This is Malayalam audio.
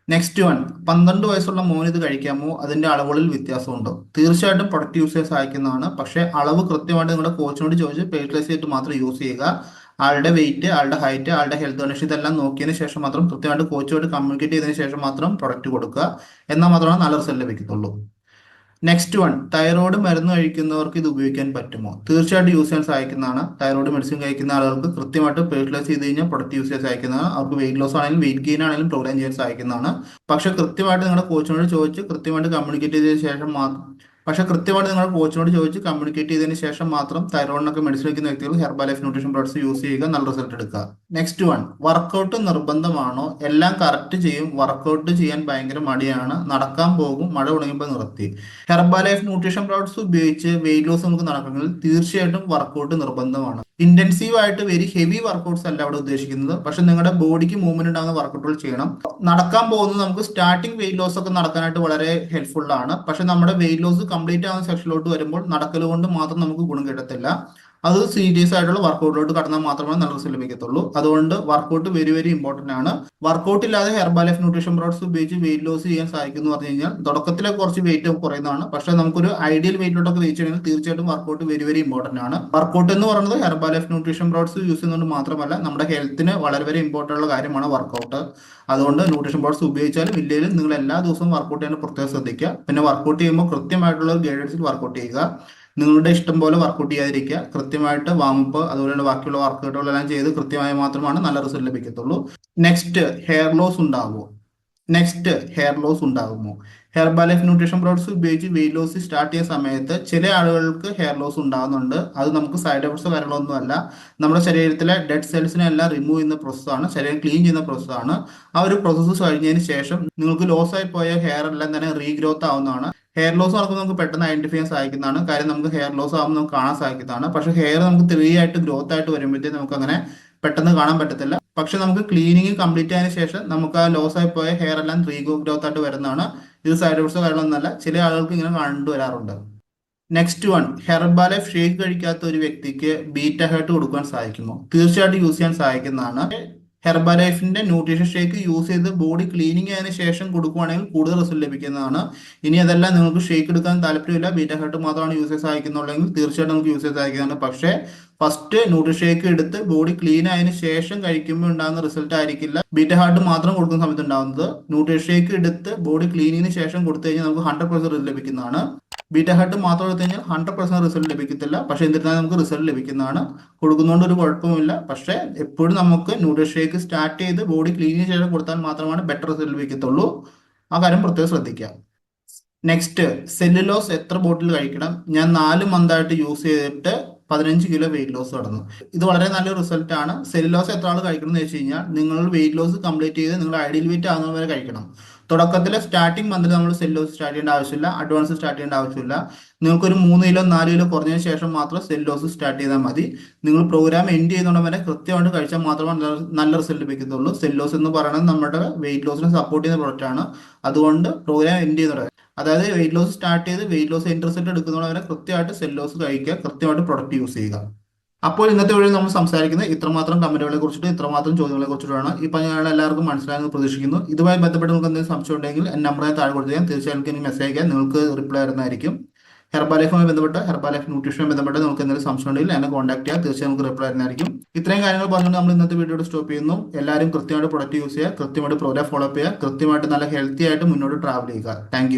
നെക്സ്റ്റ് വൺ, 12 വയസ്സുള്ള മോന് ഇത് കഴിക്കാമോ? അതിന്റെ അളവുകളിൽ വ്യത്യാസമുണ്ടോ? തീർച്ചയായിട്ടും പ്രൊഡക്റ്റ് യൂസ് ചെയ്യാൻ സഹായിക്കുന്നതാണ്. പക്ഷേ അളവ് കൃത്യമായിട്ട് നിങ്ങളുടെ കോച്ചിനോട് ചോദിച്ച് പേഴ്സണലൈസ് ചെയ്തിട്ട് മാത്രം യൂസ് ചെയ്യുക. ആളുടെ വെയിറ്റ്, ആളുടെ ഹൈറ്റ്, ആളുടെ ഹെൽത്ത് കണ്ടീഷൻ ഇതെല്ലാം നോക്കിയതിന് ശേഷം മാത്രം കൃത്യമായിട്ട് കോച്ചുമായിട്ട് കമ്മ്യൂണിക്കേറ്റ് ചെയ്തതിന് ശേഷം മാത്രം പ്രൊഡക്റ്റ് കൊടുക്കുക. എന്നാൽ മാത്രമാണ് നല്ല റിസൾട്ട് ലഭിക്കത്തുള്ളൂ. നെക്സ്റ്റ് വൺ, തൈറോയ്ഡ് മരുന്ന് കഴിക്കുന്നവർക്ക് ഇത് ഉപയോഗിക്കാൻ പറ്റുമോ? തീർച്ചയായിട്ടും യൂസ് ചെയ്യാൻ സഹായിക്കുന്നതാണ്. തൈറോയ്ഡ് മെഡിസിൻ കഴിക്കുന്ന ആളുകൾക്ക് കൃത്യമായിട്ട് പേഴ്സണലൈസ് ചെയ്ത് കഴിഞ്ഞാൽ പ്രൊഡക്റ്റ് യൂസ് ചെയ്യാൻ സഹായിക്കുന്നതാണ്. അവർക്ക് വെയിറ്റ് ലോസ് ആണെങ്കിലും വെയിറ്റ് ഗെയിൻ ആണെങ്കിലും പ്രോഗ്രാം ചെയ്യാൻ സഹായിക്കുന്നതാണ്. പക്ഷെ കൃത്യമായിട്ട് നിങ്ങളുടെ കോച്ചിനോട് ചോദിച്ച് കൃത്യമായിട്ട് കമ്മ്യൂണിക്കേറ്റ് ചെയ്തതിനു ശേഷം മാത്രം പക്ഷെ കൃത്യമായിട്ട് നിങ്ങളുടെ കോച്ചിനോട് ചോദിച്ച് കമ്മ്യൂണിക്കേറ്റ് ചെയ്തതിന് ശേഷം മാത്രം തൈറോയിഡിനൊക്കെ മെഡിസിൻ വയ്ക്കുന്ന വ്യക്തികൾ herbal life nutrition products use ചെയ്യുക, നല്ല റിസൾട്ട് എടുക്കുക. നെക്സ്റ്റ് വൺ, വർക്കൗട്ട് നിർബന്ധമാണോ? എല്ലാം കറക്റ്റ് ചെയ്യും, വർക്കൗട്ട് ചെയ്യാൻ ഭയങ്കര മടിയാണ്, നടക്കാൻ പോകും, മഴ തുടങ്ങുമ്പോൾ നിർത്തി. ഹെർബൽ ലൈഫ് ന്യൂട്രീഷൻ പ്രോഡക്ട്സ് ഉപയോഗിച്ച് വെയിറ്റ് ലോസ് നമുക്ക് നടക്കണമെങ്കിൽ തീർച്ചയായിട്ടും വർക്കൗട്ട് നിർബന്ധമാണ്. ഇന്റൻസീവ് ആയിട്ട് വെരി ഹെവി വർക്കൗട്ട്സ് അല്ല അവിടെ ഉദ്ദേശിക്കുന്നത്. പക്ഷെ നിങ്ങളുടെ ബോഡിക്ക് മൂവ്മെന്റ് ഉണ്ടാകുന്ന വർക്കൗട്ടുകൾ ചെയ്യണം. നടക്കാൻ പോകുന്നത് നമുക്ക് സ്റ്റാർട്ടിങ് വെയിറ്റ് ലോസ് ഒക്കെ നടക്കാനായിട്ട് വളരെ ഹെൽപ്ഫുൾ ആണ്. പക്ഷെ നമ്മുടെ വെയിറ്റ് ലോസ് കംപ്ലീറ്റ് ആവുന്ന സെക്ഷനിലോട്ട് വരുമ്പോൾ നടക്കൽ കൊണ്ട് മാത്രം നമുക്ക് ഗുണം കിട്ടത്തില്ല. അത് സീരിയസ് ആയിട്ടുള്ള വർക്കൗട്ടിലോട്ട് കടന്നാൽ മാത്രമേ നല്ല റിസൾട്ട് ലഭിക്കത്തുള്ളൂ. അതുകൊണ്ട് വർക്കൗട്ട് വെരി വെരി ഇമ്പോർട്ടന്റ് ആണ്. വർക്കൗട്ട് ഇല്ലാതെ ഹെർബൽ ലൈഫ് ന്യൂട്രീഷൻ പ്രോഡക്ട്സ് ഉപയോഗിച്ച് വെയിറ്റ് ലോസ് ചെയ്യാൻ സാധിക്കും എന്ന് പറഞ്ഞു കഴിഞ്ഞാൽ തുടക്കത്തിലെ കുറച്ച് വെയിറ്റ് കുറയുന്നതാണ്. പക്ഷെ നമുക്കൊരു ഐഡിയൽ വെയിറ്റിലോട്ടൊക്കെ റീച്ച് ചെയ്യണമെങ്കിൽ തീർച്ചയായിട്ടും വർക്കൗട്ട് വെരി വെരി ഇമ്പോർട്ടന്റ് ആണ്. വർക്കൗട്ട് എന്ന് പറയുന്നത് herbal life nutrition products use ചെയ്യുന്നത് മാത്രമല്ല നമ്മുടെ ഹെൽത്തിന് വളരെ വളരെ ഇമ്പോർട്ടന്റ് ഉള്ള കാര്യമാണ് വർക്കൗട്ട്. അതുകൊണ്ട് ന്യൂട്രീഷൻ പ്രോഡക്ട്സ് ഉപയോഗിച്ചാലും ഇല്ലെങ്കിലും നിങ്ങൾ എല്ലാ ദിവസവും വർക്കൗട്ട് ചെയ്യാൻ പ്രത്യേകം ശ്രദ്ധിക്കുക. പിന്നെ വർക്കൗട്ട് ചെയ്യുമ്പോൾ കൃത്യമായിട്ടുള്ള ഒരു ഗൈഡൻസിൽ വർക്കൗട്ട് ചെയ്യുക. നിങ്ങളുടെ ഇഷ്ടം പോലെ വർക്കൗട്ട് ചെയ്യാതിരിക്കുക. കൃത്യമായിട്ട് വാമപ്പ് അതുപോലെ ബാക്കിയുള്ള വർക്കൗട്ടുകളെല്ലാം ചെയ്ത് കൃത്യമായി മാത്രമാണ് നല്ല റിസൾട്ട് ലഭിക്കത്തുള്ളൂ. നെക്സ്റ്റ്, ഹെയർ ലോസ് ഉണ്ടാകുമോ? ഹെർബൽ ലൈഫ് ന്യൂട്രീഷൻ പ്രോഡക്ട്സ് ഉപയോഗിച്ച് വെയിറ്റ് ലോസ് സ്റ്റാർട്ട് ചെയ്യുന്ന സമയത്ത് ചില ആളുകൾക്ക് ഹെയർ ലോസ് ഉണ്ടാകുന്നുണ്ട്. അത് നമുക്ക് സൈഡ് എഫക്ട്സോ കാര്യങ്ങളൊന്നും അല്ല. നമ്മുടെ ശരീരത്തിലെ ഡെഡ് സെൽസിനെ എല്ലാം റിമൂവ് ചെയ്യുന്ന പ്രോസസ്സാണ്, ശരീരം ക്ലീൻ ചെയ്യുന്ന പ്രോസസ്സാണ്. ആ ഒരു പ്രോസസ്സ് കഴിഞ്ഞതിന് ശേഷം നിങ്ങൾക്ക് ലോസ് ആയി പോയ ഹെയർ എല്ലാം തന്നെ റീഗ്രോത്ത് ആവുന്നതാണ്. ഹെയർ ലോസ് നടക്കുമ്പോൾ നമുക്ക് പെട്ടെന്ന് ഐഡന്റിഫൈ ചെയ്യാൻ സാധിക്കുന്നതാണ്. കാര്യം നമുക്ക് ഹെയർ ലോസ് ആകുമ്പോൾ നമുക്ക് കാണാൻ സാധിക്കുന്നതാണ്. പക്ഷേ ഹെയർ നമുക്ക് 3 ആയിട്ട് ഗ്രോത്ത് ആയിട്ട് വരുമ്പോഴത്തേക്ക് നമുക്ക് അങ്ങനെ പെട്ടെന്ന് കാണാൻ പറ്റത്തില്ല. പക്ഷെ നമുക്ക് ക്ലീനിങ് കംപ്ലീറ്റ് ആയതിനു ശേഷം നമുക്ക് ആ ലോസ് ആയി പോയ ഹെയർ എല്ലാം ഗ്രോത്ത് ആയിട്ട് വരുന്നതാണ്. ഇത് സൈഡ് എഫക്ട്സോ കാര്യങ്ങളൊന്നല്ല, ചില ആളുകൾക്ക് ഇങ്ങനെ കണ്ടുവരാറുണ്ട്. Next one, herbal life shake കഴിക്കാത്ത ഒരു വ്യക്തിക്ക് ബീറ്റ ഹെർട്ട് കൊടുക്കാൻ സാധിക്കുമോ? തീർച്ചയായിട്ടും യൂസ് ചെയ്യാൻ സാധിക്കുന്നതാണ്. ഹെർബൽ ലൈഫിന്റെ ന്യൂട്രീഷൻ ഷേക്ക് യൂസ് ചെയ്ത് ബോഡി ക്ലീനിങ് ആയതിനു ശേഷം കൊടുക്കുകയാണെങ്കിൽ കൂടുതൽ റിസൾട്ട് ലഭിക്കുന്നതാണ്. ഇനി അതെല്ലാം നിങ്ങൾക്ക് ഷേക്ക് എടുക്കാൻ താല്പര്യമില്ല, ബീറ്റ ഹെർട്ട് മാത്രമാണ് യൂസ് ചെയ്യാൻ സാധിക്കുന്നുള്ളെങ്കിൽ തീർച്ചയായിട്ടും നമുക്ക് യൂസ് ചെയ്യാൻ സാധിക്കുന്നുണ്ട്. പക്ഷേ ഫസ്റ്റ് ന്യൂട്രീഷൻ ഷേക്ക് എടുത്ത് ബോഡി ക്ലീൻ ആയതിനു ശേഷം കഴിക്കുമ്പോൾ ഉണ്ടാകുന്ന റിസൾട്ട് ആയിരിക്കില്ല ബീറ്റ ഹാർട്ട് മാത്രം കൊടുക്കുന്ന സമയത്ത് ഉണ്ടാകുന്നത്. ന്യൂട്രീഷൻ ഷേക്ക് എടുത്ത് ബോഡി ക്ലീനിങ്ങിന് ശേഷം കൊടുത്തു കഴിഞ്ഞാൽ നമുക്ക് 100% റിസൾട്ട് ലഭിക്കുന്നതാണ്. ബീറ്റ ഹാർട്ട് മാത്രം എടുത്തു കഴിഞ്ഞാൽ 100% റിസൾട്ട് ലഭിക്കത്തില്ല. പക്ഷെ എന്നിരുന്നാലും നമുക്ക് റിസൾട്ട് ലഭിക്കുന്നതാണ്. കൊടുക്കുന്നതുകൊണ്ട് ഒരു കുഴപ്പമില്ല. പക്ഷേ എപ്പോഴും നമുക്ക് ന്യൂട്രീഷൻ ഷേക്ക് സ്റ്റാർട്ട് ചെയ്ത് ബോഡി ക്ലീനിങ്ങിന് ശേഷം കൊടുത്താൽ മാത്രമാണ് ബെറ്റർ റിസൾട്ട് ലഭിക്കത്തുള്ളൂ. ആ കാര്യം പ്രത്യേകം ശ്രദ്ധിക്കുക. നെക്സ്റ്റ്, സെല്ലുലോസ് എത്ര ബോട്ടിൽ കഴിക്കണം? ഞാൻ 4 മന്തായിട്ട് യൂസ് ചെയ്തിട്ട് 15 കിലോ വെയിറ്റ് ലോസ് കടന്നു. ഇത് വളരെ നല്ലൊരു റിസൾട്ട് ആണ്. സെല്ലുലോസ് എത്ര ആൾ കഴിക്കണം എന്ന് വെച്ച് കഴിഞ്ഞാൽ നിങ്ങൾ വെയിറ്റ് ലോസ് കംപ്ലീറ്റ് ചെയ്ത് നിങ്ങൾ ഐഡിയൽ വെയിറ്റ് ആകുന്നത് വരെ കഴിക്കണം. തുടക്കത്തിലെ സ്റ്റാർട്ടിംഗ് മന്തിൽ നമ്മൾ സെല്ലുലോസ് സ്റ്റാർട്ട് ചെയ്യേണ്ട ആവശ്യമില്ല, അഡ്വാൻസ് സ്റ്റാർട്ട് ചെയ്യേണ്ട ആവശ്യമില്ല. നിങ്ങൾക്കൊരു 3 കിലോ 4 കിലോ കുറഞ്ഞതിന് ശേഷം മാത്രം സെല്ലുലോസ് സ്റ്റാർട്ട് ചെയ്താൽ മതി. നിങ്ങൾ പ്രോഗ്രാം എൻഡ് ചെയ്യുന്നതുകൊണ്ട് വരെ കൃത്യമായിട്ട് കഴിച്ചാൽ മാത്രമേ നല്ല റിസൾട്ട് ലഭിക്കത്തുള്ളൂ. സെല്ലുലോസ് എന്ന് പറയുന്നത് നമ്മുടെ വെയിറ്റ് ലോസിനെ സപ്പോർട്ട് ചെയ്യുന്ന പ്രോഡക്റ്റ് ആണ്. അതുകൊണ്ട് പ്രോഗ്രാം എൻഡ് ചെയ്യുന്നത്, അതായത് വെയിറ്റ് ലോസ് സ്റ്റാർട്ട് ചെയ്ത് വെയിറ്റ് ലോസ് എൻഡ് റിസൾട്ട് എടുക്കുന്നവരെ കൃത്യമായിട്ട് സെൽ ലോസ് കഴിക്കുക, കൃത്യമായിട്ട് പ്രൊഡക്റ്റ് യൂസ് ചെയ്യുക. അപ്പോൾ ഇന്നത്തെ വഴി നമ്മൾ സംസാരിക്കുന്നത് ഇത്രമാത്രം കമന്റുകളെ കുറിച്ചിട്ട് ഇത്രമാത്രം ചോദ്യങ്ങളെ കുറിച്ചിട്ടാണ്. ഇപ്പൊ ഞങ്ങൾ എല്ലാവർക്കും മനസ്സിലായെന്ന് പ്രതീക്ഷിക്കുന്നു. ഇതുമായി ബന്ധപ്പെട്ട് നിങ്ങൾക്ക് എന്തെങ്കിലും സംശയം ഉണ്ടെങ്കിൽ എന്റെ നമ്പറിനെ താഴെ കൊടുത്താൽ തീർച്ചയായും എനിക്ക് മെസ്സേജ് അയക്കാൻ നിങ്ങൾക്ക് റിപ്ലൈ വരുന്നതായിരിക്കും. ഹെർബൽ ലൈഫുമായി ബന്ധപ്പെട്ട് ഹെർബൽ ലൈഫ് ന്യൂട്രീഷനുമായി ബന്ധപ്പെട്ട് നിങ്ങൾക്ക് എന്തെങ്കിലും സംശയം ഉണ്ടെങ്കിൽ എന്നെ കോൺടാക്ട് ചെയ്യാം, തീർച്ചയായും നമുക്ക് റിപ്ലൈ വരുന്നതായിരിക്കും. ഇത്രയും കാര്യങ്ങൾ പറഞ്ഞുകൊണ്ട് നമ്മൾ ഇന്നത്തെ വീഡിയോ സ്റ്റോപ്പ് ചെയ്യുന്നു. എല്ലാവരും കൃത്യമായിട്ട് പ്രൊഡക്റ്റ് യൂസ് ചെയ്യുക, കൃത്യമായിട്ട് പ്രോഗ്രാം ഫോളോ അപ്പ് ചെയ്യുക, കൃത്യമായിട്ട് നല്ല ഹെൽത്തി ആയിട്ട് മുന്നോട്ട് ട്രാവൽ ചെയ്യുക. താങ്ക്